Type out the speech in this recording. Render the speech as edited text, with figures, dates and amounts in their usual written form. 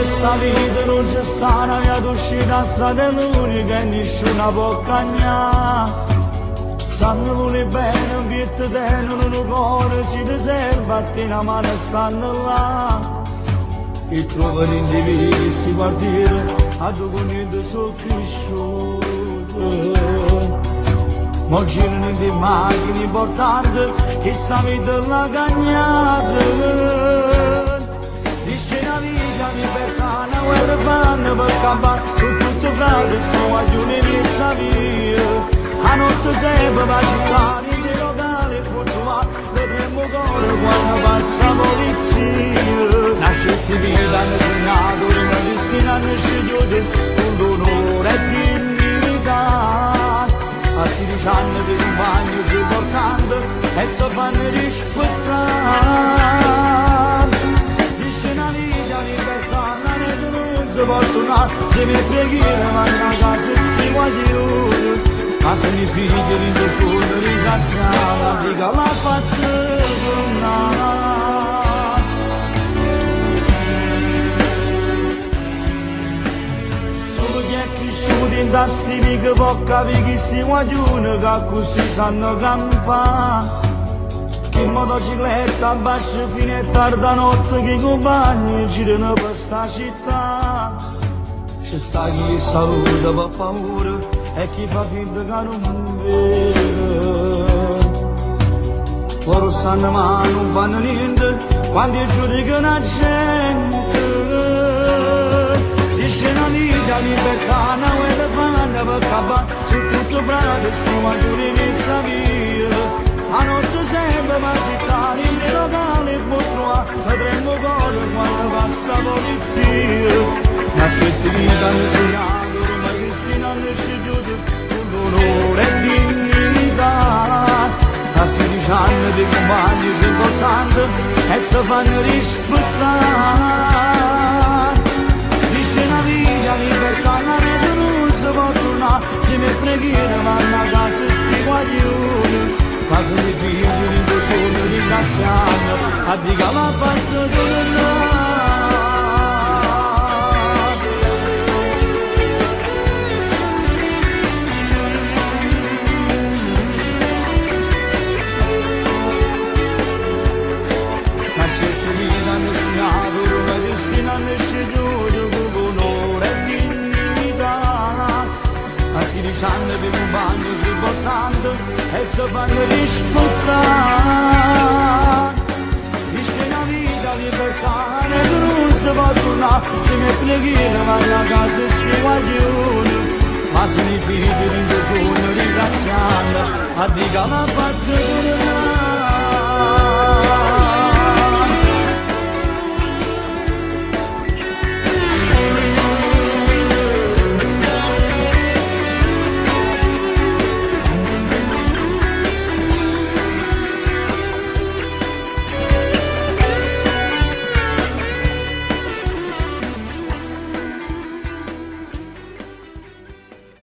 sta vita non c'è sta una via d'uscita, strada l'unica e nessuna può cagnare. Sanno vuole bene, un pietto tengono un cuore, si ti serve a te una mano stanno là. E trovano individui che si quartiere, a due cogniti sono cresciuti. Ma girano di macchine importanti, che sta vita la cagnata. Dice una vita libertà, una guerra fanno per campare, su tutto frate, sto guaglione in mezza via. A notte sempre la città, in dei locali e portuali, vedremo cuore quando passa la polizia. Nascetti vita hanno segnato, le medicine hanno scegliuto, con l'onore e dignità. A 16 anni per un bagno si portando e si fanno rispettare. Dice una vita libertà, la rete non si può tornare, se mi preghiera vanno a casa e sti guaglioni. Ma se mi figli rindo solo ringraziata, dica l'ha fatta tornare. Solo chi è cresciuto in tasti che può capire che sti guaglioni che così sanno campare. Che in motocicletta bascia fino a tarda notte che i compagni girano per sta città. C'è sta chi saluta per paura e chi fa finta che non vede. Loro sanno ma non fanno niente quando giudicano la gente. Dice una vita libertà, una guerra fanno per campare, su tutto frate stiamo a due mezza via. A notte sempre la città, in dei locali e portuali, vedremo cuore quando passa la polizia. Nascetti vita hanno segnato, Roma Cristina hanno scegliuto, con l'onore e dignità. A 16 anni dei compagni sono importanti e si fanno rispettare. Dice una vita, libertà, la rete non si può tornare, se mi preghiera vanno a casa e sti guaglioni. Ma se mi figli rindo solo ringraziando, a dica l'ha fatta tornare. Hanno scegliuto con onore e dignità. A 16 anni per un bagno si importante e si fanno rispettare. Dice una vita libertà, e non si può tornare, se mi preghiera vanno a casa e sti guaglioni. Ma se mi figli rindo solo ringraziando, a dica l'ha fatta tornare.